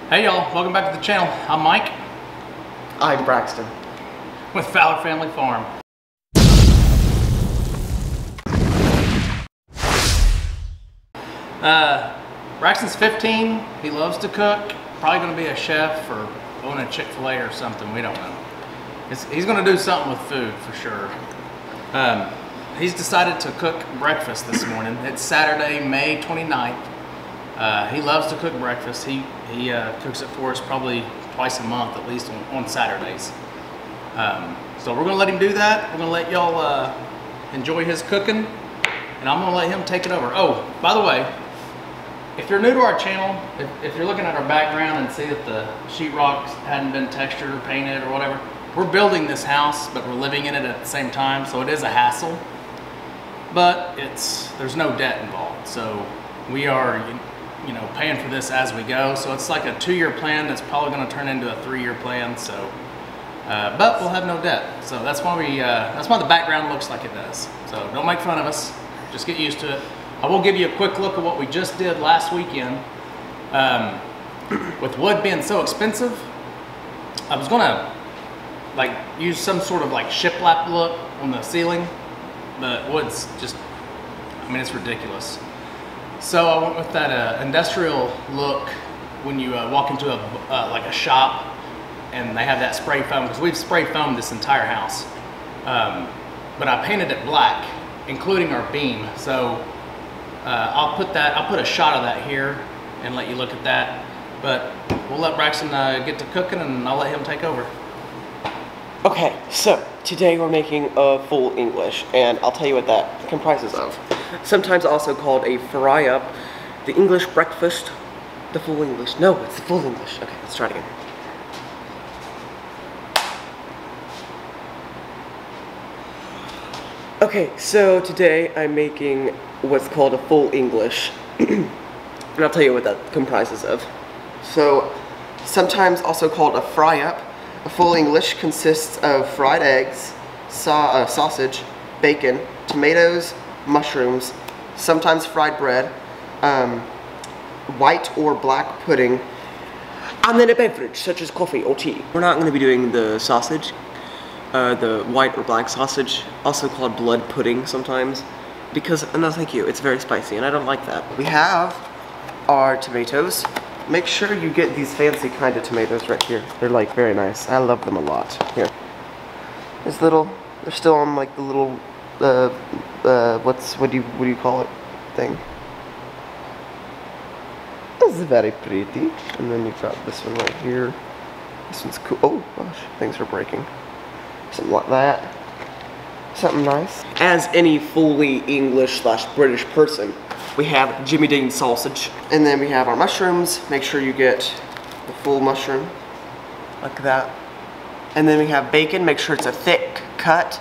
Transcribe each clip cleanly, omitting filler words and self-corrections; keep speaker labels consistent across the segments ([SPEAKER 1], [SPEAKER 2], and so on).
[SPEAKER 1] Hey y'all, welcome back to the channel. I'm Mike.
[SPEAKER 2] I'm Braxton.
[SPEAKER 1] With Fowler Family Farm. Braxton's 15, he loves to cook. Probably gonna be a chef or own a Chick-fil-A or something, we don't know. He's gonna do something with food for sure. He's decided to cook breakfast this morning. It's Saturday, May 29th. He loves to cook breakfast. He cooks it for us probably twice a month, at least on Saturdays. So we're gonna let him do that. We're gonna let y'all enjoy his cooking, and I'm gonna let him take it over. Oh, by the way, if you're new to our channel, if you're looking at our background and see that the sheetrock hadn't been textured or painted or whatever, we're building this house, but we're living in it at the same time, so it is a hassle. But there's no debt involved, so we are, you know, paying for this as we go. So it's like a 2-year plan that's probably going to turn into a 3-year plan. So, but we'll have no debt. So that's why that's why the background looks like it does. So don't make fun of us. Just get used to it. I will give you a quick look at what we just did last weekend. With wood being so expensive, I was gonna like use some sort of like shiplap look on the ceiling, but wood's just, I mean, it's ridiculous. So I went with that industrial look when you walk into like a shop and they have that spray foam, because we've spray foamed this entire house. But I painted it black, including our beam. So I'll put a shot of that here and let you look at that. But we'll let Braxton get to cooking, and I'll let him take over.
[SPEAKER 2] Okay, so today we're making a full English, and I'll tell you what that comprises of. Sometimes also called a fry-up, the English breakfast, the full English. No, it's the full English. Okay, let's try it again. Okay, so today I'm making what's called a full English, and I'll tell you what that comprises of. So, sometimes also called a fry-up, a full English consists of fried eggs, sausage, bacon, tomatoes, mushrooms, sometimes fried bread, white or black pudding, and then a beverage such as coffee or tea. We're not going to be doing the sausage, the white or black sausage, also called blood pudding sometimes, because, no thank you, it's very spicy and I don't like that. We have our tomatoes. Make sure you get these fancy kind of tomatoes right here. They're like very nice. I love them a lot. Here. This little, they're still on like the little, what do you call it thing. This is very pretty. And then you've got this one right here. This one's cool. Oh gosh, things are breaking. Something like that. Something nice. As any fully English/British person, we have Jimmy Dean sausage. And then we have our mushrooms. Make sure you get the full mushroom, like that. And then we have bacon. Make sure it's a thick cut,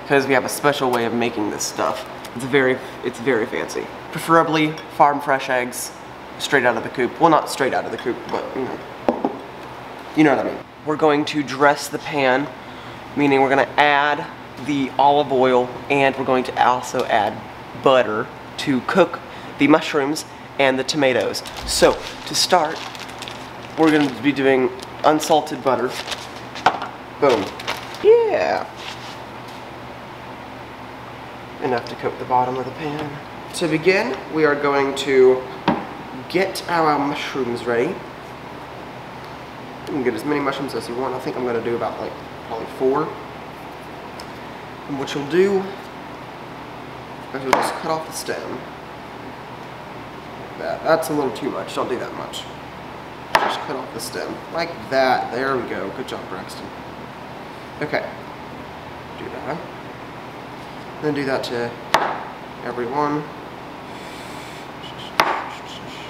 [SPEAKER 2] because we have a special way of making this stuff. It's very fancy. Preferably farm fresh eggs, straight out of the coop. Well, not straight out of the coop, but you know what I mean. We're going to dress the pan, meaning we're gonna add the olive oil, and we're going to also add butter to cook the mushrooms and the tomatoes. So, to start, we're going to be doing unsalted butter. Boom. Yeah. Enough to coat the bottom of the pan. To begin, we are going to get our mushrooms ready. You can get as many mushrooms as you want. I think I'm going to do about like probably 4. And what you'll do is you'll just cut off the stem. That's a little too much. Don't do that much. Just cut off the stem. Like that. There we go. Good job, Braxton. Okay. Do that. Then do that to everyone.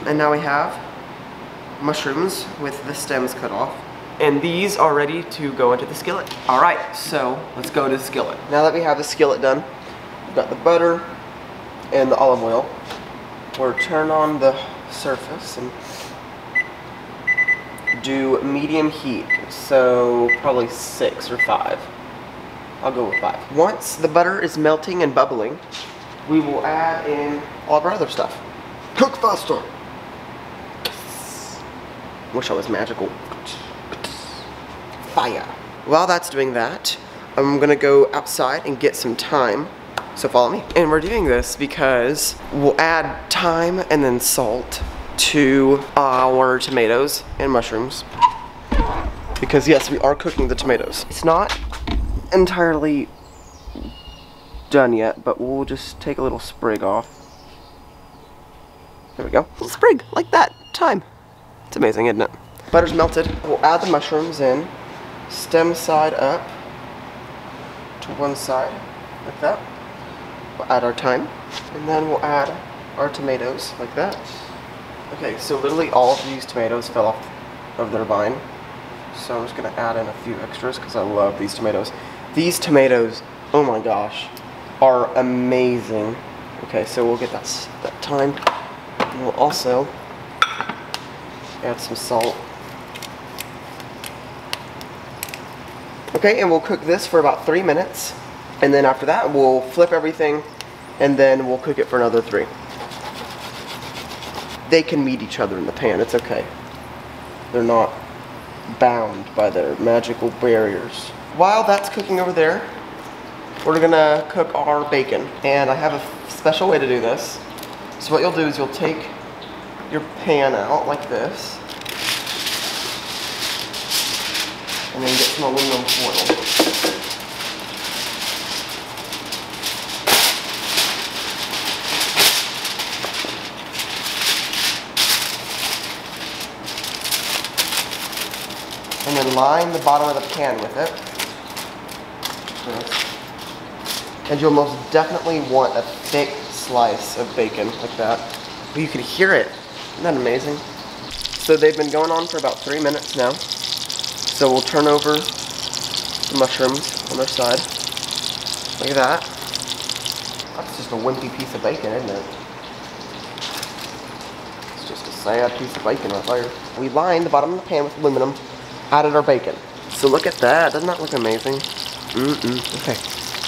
[SPEAKER 2] And now we have mushrooms with the stems cut off. And these are ready to go into the skillet. Alright, so let's go to the skillet. Now that we have the skillet done, we've got the butter and the olive oil. We'll turn on the surface and do medium heat, so probably 6 or 5. I'll go with 5. Once the butter is melting and bubbling, we will add in all of our other stuff. Cook faster! Wish I was magical. Fire. While that's doing that, I'm gonna go outside and get some thyme. So follow me. And we're doing this because we'll add thyme and then salt to our tomatoes and mushrooms. Because yes, we are cooking the tomatoes. It's not entirely done yet, but we'll just take a little sprig off. There we go. A little sprig, like that. Thyme. It's amazing, isn't it? Butter's melted. We'll add the mushrooms in. Stem side up to one side, like that. We'll add our thyme, and then we'll add our tomatoes, like that. Okay, so literally all of these tomatoes fell off of their vine. So I'm just gonna add in a few extras because I love these tomatoes. These tomatoes, oh my gosh, are amazing. Okay, so we'll get that thyme. And we'll also add some salt. Okay, and we'll cook this for about 3 minutes. And then after that, we'll flip everything and then we'll cook it for another 3. They can meet each other in the pan, it's okay. They're not bound by their magical barriers. While that's cooking over there, we're gonna cook our bacon. And I have a special way to do this. So what you'll do is you'll take your pan out like this, and then get some aluminum foil. And then line the bottom of the pan with it. And you'll most definitely want a thick slice of bacon like that. Well, you can hear it. Isn't that amazing? So they've been going on for about 3 minutes now. So we'll turn over the mushrooms on their side. Look at that. That's just a wimpy piece of bacon, isn't it? It's just a sad piece of bacon right there. We lined the bottom of the pan with aluminum, added our bacon. So look at that. Doesn't that look amazing? Okay.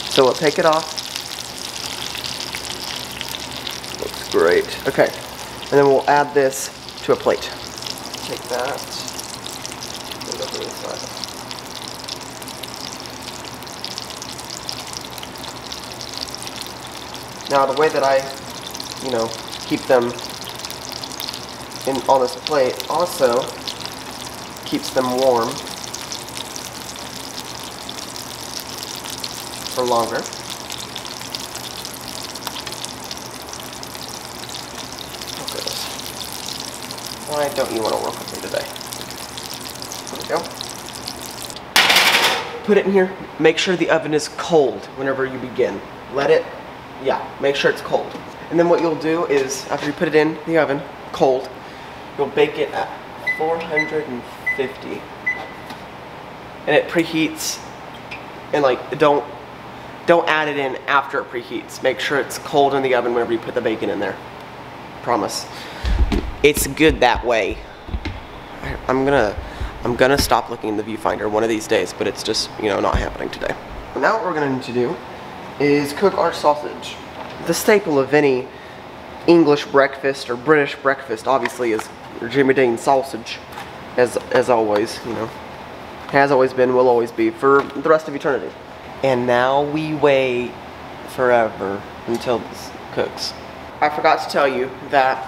[SPEAKER 2] So we'll take it off. Looks great. Okay. And then we'll add this to a plate. Take that. Put it over this side. Now the way that I, keep them on this plate also keeps them warm for longer. Oh goodness. Why don't you want to work with me today? There we go. Put it in here. Make sure the oven is cold whenever you begin. Make sure it's cold. And then what you'll do is, after you put it in the oven, cold, you'll bake it at 450. And it preheats, and don't add it in after it preheats. Make sure it's cold in the oven whenever you put the bacon in there. Promise. It's good that way. I'm gonna stop looking in the viewfinder one of these days, but it's just, not happening today. Now what we're gonna need to do is cook our sausage. The staple of any English breakfast or British breakfast, obviously, is Jimmy Dean sausage, as always, has always been, will always be, for the rest of eternity. And now we wait forever until this cooks. I forgot to tell you that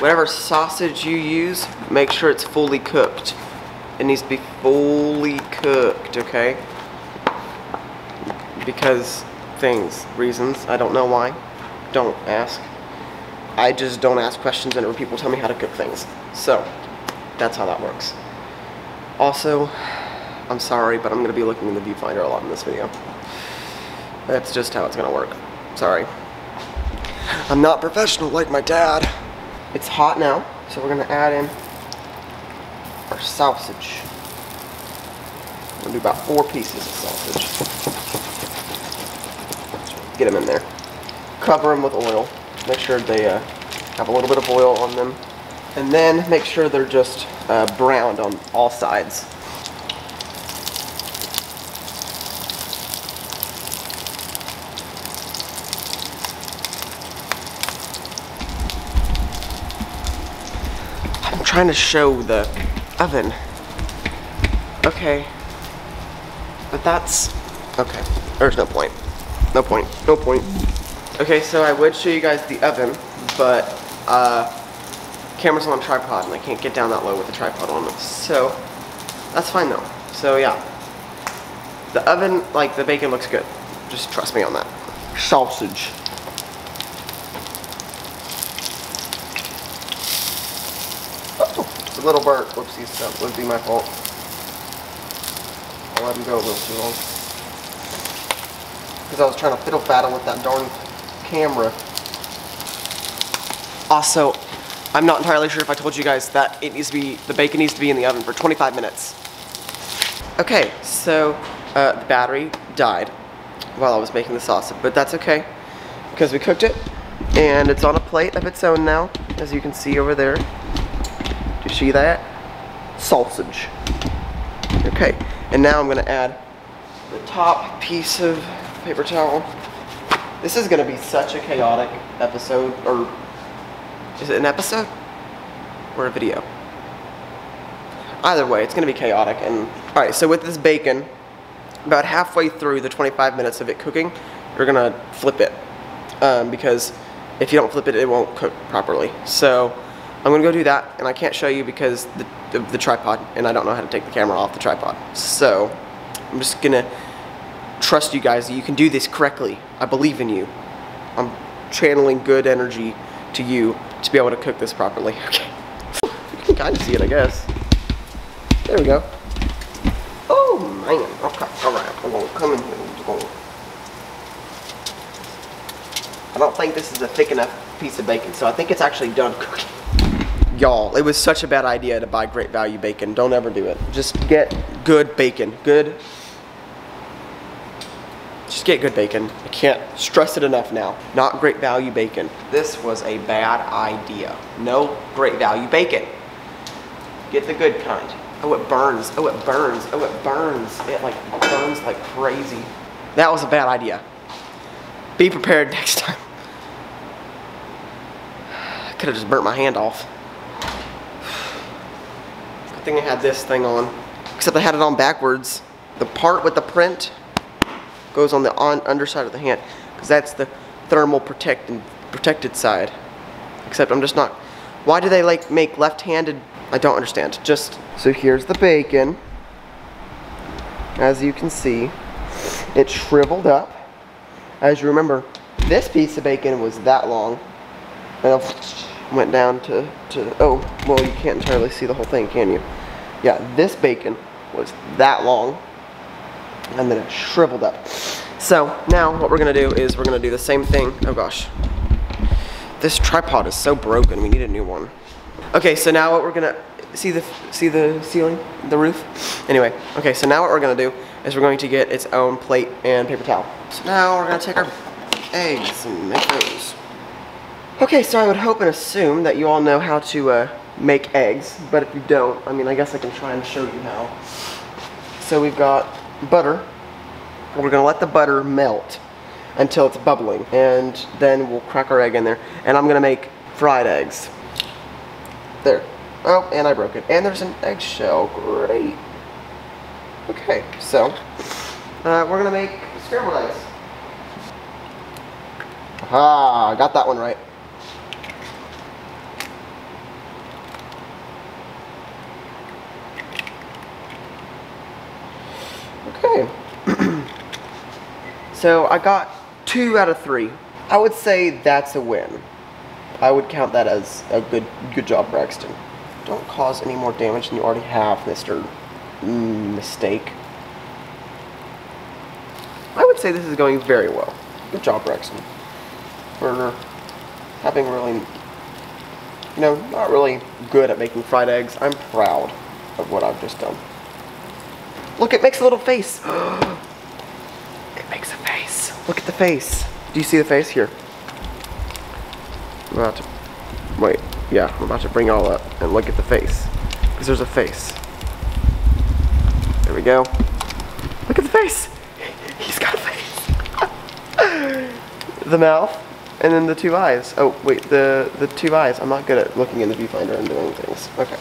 [SPEAKER 2] whatever sausage you use, make sure it's fully cooked. It needs to be fully cooked, okay? Because reasons, I don't know why. Don't ask. I just don't ask questions whenever people tell me how to cook things. So, that's how that works. Also, I'm sorry, but I'm going to be looking in the viewfinder a lot in this video. That's just how it's going to work. Sorry. I'm not professional like my dad. It's hot now, so we're going to add in our sausage. We're going to do about 4 pieces of sausage. Get them in there. Cover them with oil. Make sure they have a little bit of oil on them. And then make sure they're just browned on all sides. trying to show the oven. Okay. But that's, okay. There's no point. No point. No point. Okay, so I would show you guys the oven, but camera's on a tripod and I can't get down that low with the tripod on it. So that's fine though. So yeah. The oven, like the bacon looks good. Just trust me on that. Sausage. Oh, it's a little burnt. Whoopsies, that would be my fault. I'll let him go a little too long. Because I was trying to fiddle faddle with that darn camera. Also, I'm not entirely sure if I told you guys that it needs to be, the bacon needs to be in the oven for 25 minutes. Okay, so the battery died while I was making the sausage, but that's okay because we cooked it and it's on a plate of its own now, as you can see over there. Do you see that? Sausage. Okay, and now I'm gonna add the top piece of paper towel. This is gonna be such a chaotic episode, or is it an episode or a video? Either way, it's gonna be chaotic. And all right, so with this bacon, about halfway through the 25 minutes of it cooking, you're gonna flip it because if you don't flip it, it won't cook properly. So I'm gonna go do that, and I can't show you because the tripod, and I don't know how to take the camera off the tripod. So I'm just gonna trust you guys that you can do this correctly. I believe in you. I'm channeling good energy to you to be able to cook this properly. Okay. You can kind of see it, I guess. There we go. Oh man. Okay. Alright. I'm gonna come in here. I don't think this is a thick enough piece of bacon, so I think it's actually done cooking. Y'all, it was such a bad idea to buy Great Value bacon. Don't ever do it. Just get good bacon. Just get good bacon. I can't stress it enough now. Not Great Value bacon. This was a bad idea. No Great Value bacon. Get the good kind. Oh, it burns. Oh, it burns. Oh, it burns. It like burns like crazy. That was a bad idea. Be prepared next time. I could have just burnt my hand off. Good thing I had this thing on. Except I had it on backwards. The part with the print goes on the underside of the hand, because that's the thermal protected side. Except I'm just not. Why do they like make left-handed? I don't understand. Just so here's the bacon. As you can see, it shriveled up. As you remember, this piece of bacon was that long, and it went down to oh, well, you can't entirely see the whole thing, can you? Yeah, this bacon was that long, and then it shriveled up. So now what we're gonna do is we're gonna do the same thing. Oh gosh, this tripod is so broken. We need a new one. Okay, so now what we're gonna see the ceiling, the roof. Anyway, okay, so now what we're gonna do is we're going to get its own plate and paper towel. So now we're gonna take our eggs and make those. Okay, so I would hope and assume that you all know how to make eggs, but if you don't, I mean, I guess I can try and show you how. So we've got butter. We're gonna let the butter melt until it's bubbling, and then we'll crack our egg in there. And I'm gonna make fried eggs. There. Oh, and I broke it. And there's an eggshell. Great. Okay, so we're gonna make scrambled eggs. Aha, got that one right. Okay. So I got 2 out of 3. I would say that's a win. I would count that as a good job, Braxton. Don't cause any more damage than you already have, Mr. Mistake. I would say this is going very well. Good job, Braxton. For having really, you know, not really good at making fried eggs. I'm proud of what I've just done. Look, it makes a little face. It makes a face. Look at the face. Do you see the face here? I'm about to, wait, yeah, I'm about to bring it all up and look at the face. Because there's a face. There we go. Look at the face. He's got a face. The mouth And then the 2 eyes. Oh, wait, the 2 eyes. I'm not good at looking in the viewfinder and doing things. Okay.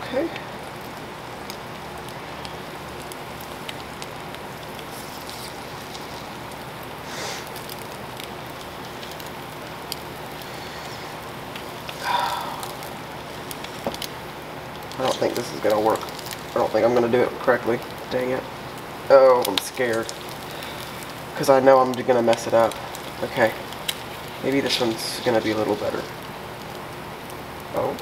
[SPEAKER 2] Okay. I don't think this is gonna work. I don't think I'm gonna do it correctly. Dang it. Oh, I'm scared. Because I know I'm gonna mess it up. Okay. Maybe this one's gonna be a little better. Oh.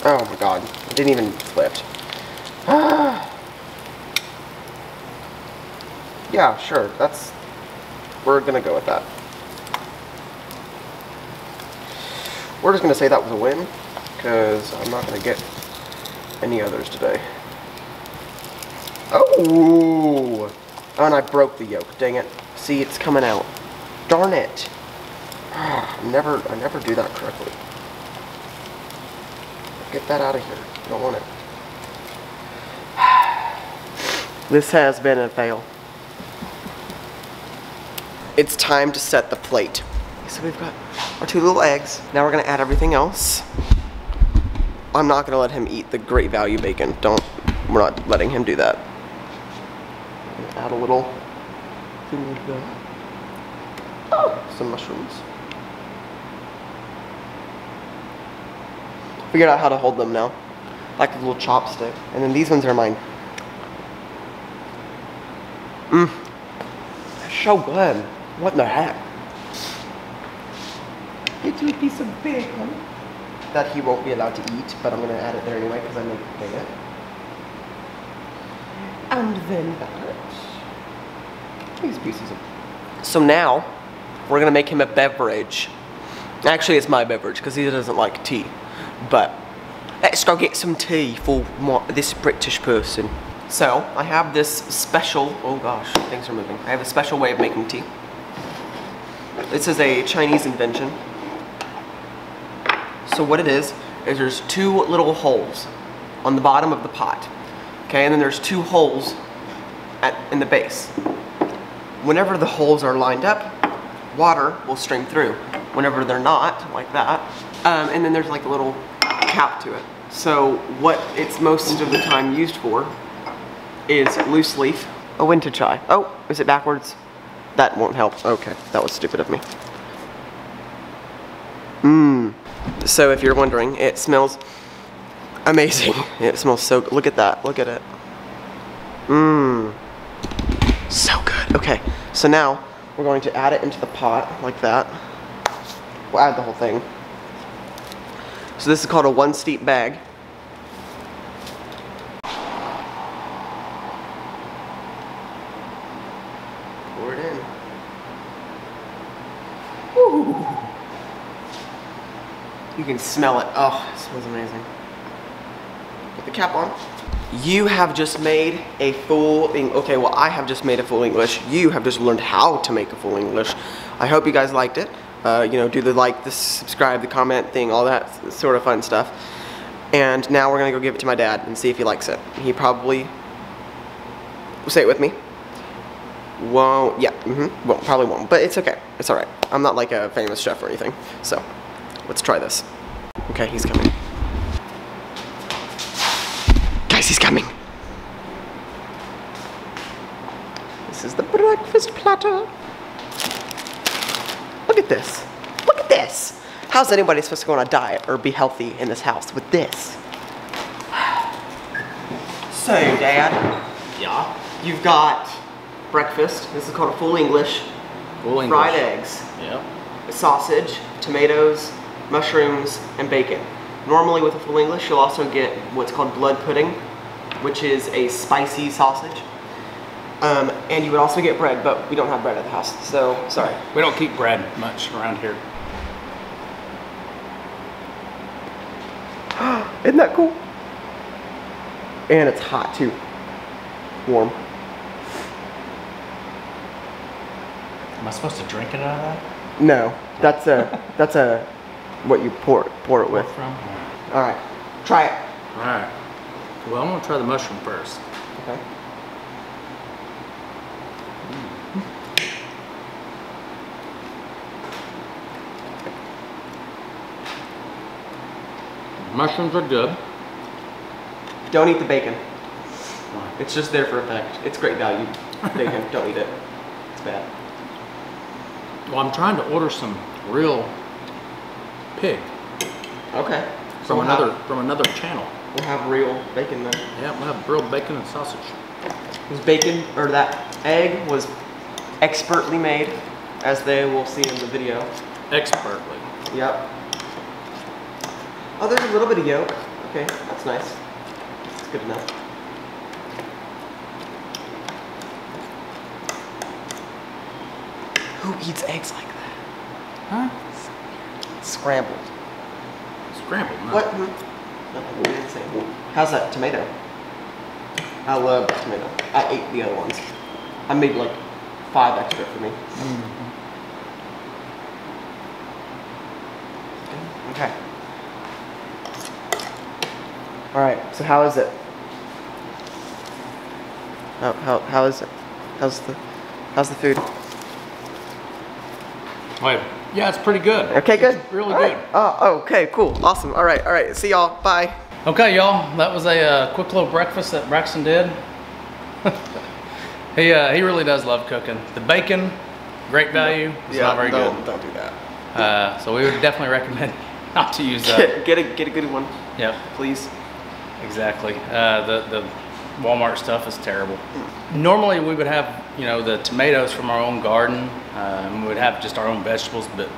[SPEAKER 2] Oh my god. It didn't even flip. Ah. Yeah, sure. We're gonna go with that. We're just gonna say that was a win, because I'm not gonna get any others today. Oh! Oh, and I broke the yolk. Dang it. See, it's coming out. Darn it. I never do that correctly. Get that out of here. I don't want it. This has been a fail. It's time to set the plate. So we've got our 2 little eggs. Now we're gonna add everything else. I'm not gonna let him eat the great value bacon. We're not letting him do that. Add a little thing like that. Oh, some mushrooms. Figured out how to hold them now. Like a little chopstick. And then these ones are mine. Mmm. They're so good. What the heck? Get you a piece of bacon that he won't be allowed to eat, but I'm going to add it there anyway because I make it. And then that. These pieces of. So now we're going to make him a beverage. Actually, it's my beverage because he doesn't like tea. But let's go get some tea for this British person. So I have this special. Oh gosh, things are moving. I have a special way of making tea. This is a Chinese invention. So what it is there's 2 little holes on the bottom of the pot. Okay, and then there's 2 holes in the base. Whenever the holes are lined up, water will stream through. Whenever they're not, like that, and then there's like a little cap to it. So what it's most of the time used for is loose leaf. A winter chai. Oh, is it backwards? That won't help. Okay, that was stupid of me. Mmm. So if you're wondering, it smells amazing. It smells so good. Look at that. Look at it. Mmm. So good. Okay, so now we're going to add it into the pot like that. We'll add the whole thing. So this is called a 1 steep bag. Pour it in. Woo. You can smell it. Oh, it smells amazing. Put the cap on. You have just made a full okay, well, I have just made a full English. You have just learned how to make a full English. I hope you guys liked it. You know, do the like, the subscribe, the comment thing, all that sort of fun stuff. And now we're gonna go give it to my dad and see if he likes it. He probably, say it with me. Won't, yeah, won't, probably won't, but it's okay. It's all right. I'm not like a famous chef or anything. So, let's try this. Okay, he's coming. Guys, he's coming. This is the breakfast platter. Look at this. Look at this. How's anybody supposed to go on a diet or be healthy in this house with this? So, Dad.
[SPEAKER 1] Yeah?
[SPEAKER 2] You've got breakfast. This is called a full English.
[SPEAKER 1] Full English.
[SPEAKER 2] Fried eggs.
[SPEAKER 1] Yep.
[SPEAKER 2] Sausage, tomatoes, mushrooms, and bacon. Normally with a full English, you'll also get what's called blood pudding, which is a spicy sausage. And you would also get bread, but we don't have bread at the house, so sorry.
[SPEAKER 1] We don't keep bread much around here.
[SPEAKER 2] Isn't that cool? And it's hot too. Warm.
[SPEAKER 1] Am I supposed to drink it out of that?
[SPEAKER 2] No, that's a what you pour it with.
[SPEAKER 1] From?
[SPEAKER 2] All right, try it.
[SPEAKER 1] All right. Well, I'm gonna try the mushroom first.
[SPEAKER 2] Okay.
[SPEAKER 1] Mushrooms are good.
[SPEAKER 2] Don't eat the bacon. It's just there for effect. It's great value. Bacon, don't eat it. It's bad.
[SPEAKER 1] Well, I'm trying to order some real pig
[SPEAKER 2] Okay.
[SPEAKER 1] from another channel.
[SPEAKER 2] We'll have real bacon then.
[SPEAKER 1] Yeah, we'll have real bacon and sausage.
[SPEAKER 2] This bacon, or that egg, was expertly made, as they will see in the video.
[SPEAKER 1] Expertly.
[SPEAKER 2] Yep. Oh, there's a little bit of yolk. Okay, that's nice. That's good enough. Who eats eggs like that?
[SPEAKER 1] Huh?
[SPEAKER 2] Scrambled.
[SPEAKER 1] Scrambled, no.
[SPEAKER 2] What? Nothing, we didn't say. How's that tomato? I love tomato. I ate the other ones. I made like 5 extra for me.
[SPEAKER 1] Mm-hmm.
[SPEAKER 2] Okay. All right. So how is it? How is it? How's the food?
[SPEAKER 1] Wait. Yeah, it's pretty good.
[SPEAKER 2] Okay, good.
[SPEAKER 1] It's really
[SPEAKER 2] All
[SPEAKER 1] good.
[SPEAKER 2] right. Oh, okay, cool, awesome. All right. See y'all. Bye.
[SPEAKER 1] Okay, y'all. That was a quick little breakfast that Braxton did. He really does love cooking. The bacon, great value. It's not very good.
[SPEAKER 2] Don't do that.
[SPEAKER 1] So we would definitely recommend not to use that.
[SPEAKER 2] Get a good one.
[SPEAKER 1] Yep.
[SPEAKER 2] Please.
[SPEAKER 1] Exactly. The Walmart stuff is terrible. Normally we would have, the tomatoes from our own garden. We would have just our own vegetables, but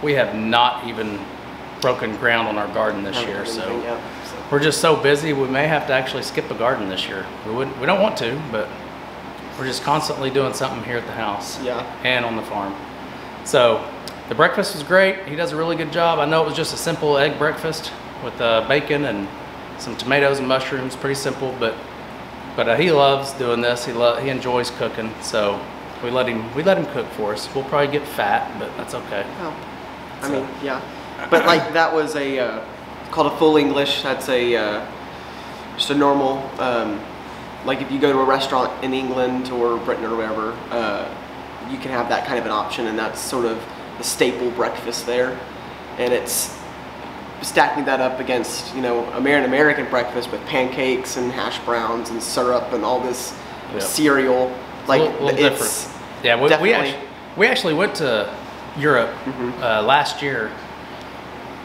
[SPEAKER 1] we have not even broken ground on our garden this year. So we're just so busy. We may have to actually skip a garden this year. We don't want to, but we're just constantly doing something here at the house.
[SPEAKER 2] Yeah.
[SPEAKER 1] And on the farm. So the breakfast was great. He does a really good job. I know it was just a simple egg breakfast with bacon and some tomatoes and mushrooms. Pretty simple, but he loves doing this. He enjoys cooking, so we let him cook for us. We'll probably get fat, but that's okay.
[SPEAKER 2] Oh, I mean, yeah. But like that was called a full English. That's just a normal. Like if you go to a restaurant in England or Britain or wherever, you can have that kind of an option, and that's sort of the staple breakfast there. And it's stacking that up against, American breakfast with pancakes and hash browns and syrup and all this cereal. Like
[SPEAKER 1] a little different. Yeah, we actually went to Europe last year.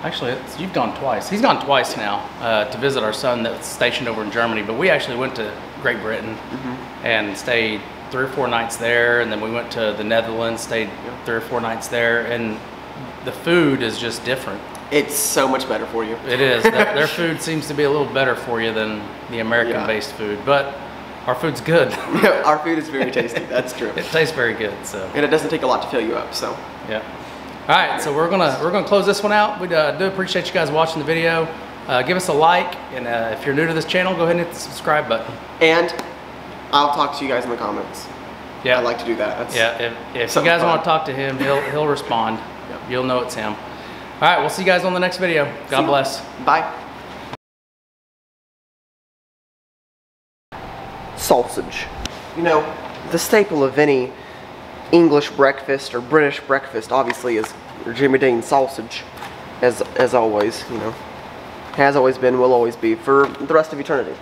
[SPEAKER 1] Actually, you've gone twice. He's gone twice now to visit our son that's stationed over in Germany. But we actually went to Great Britain and stayed 3 or 4 nights there, and then we went to the Netherlands, stayed 3 or 4 nights there, and the food is just different.
[SPEAKER 2] It's so much better for you.
[SPEAKER 1] It is. Their food seems to be a little better for you than the American-based food, but our food's good.
[SPEAKER 2] Our food is very tasty. That's true.
[SPEAKER 1] It tastes very good. So.
[SPEAKER 2] And it doesn't take a lot to fill you up. So.
[SPEAKER 1] Yeah. All right. So we're gonna close this one out. We do appreciate you guys watching the video. Give us a like, and if you're new to this channel, go ahead and hit the subscribe button. And I'll talk to you guys in the comments. Yeah. I like to do that. If you guys want to talk to him, he'll respond. Yep. You'll know it's him. All right, we'll see you guys on the next video. God bless.
[SPEAKER 2] Bye. Sausage. The staple of any English breakfast or British breakfast obviously is your Jimmy Dean sausage, as always, has always been, will always be for the rest of eternity.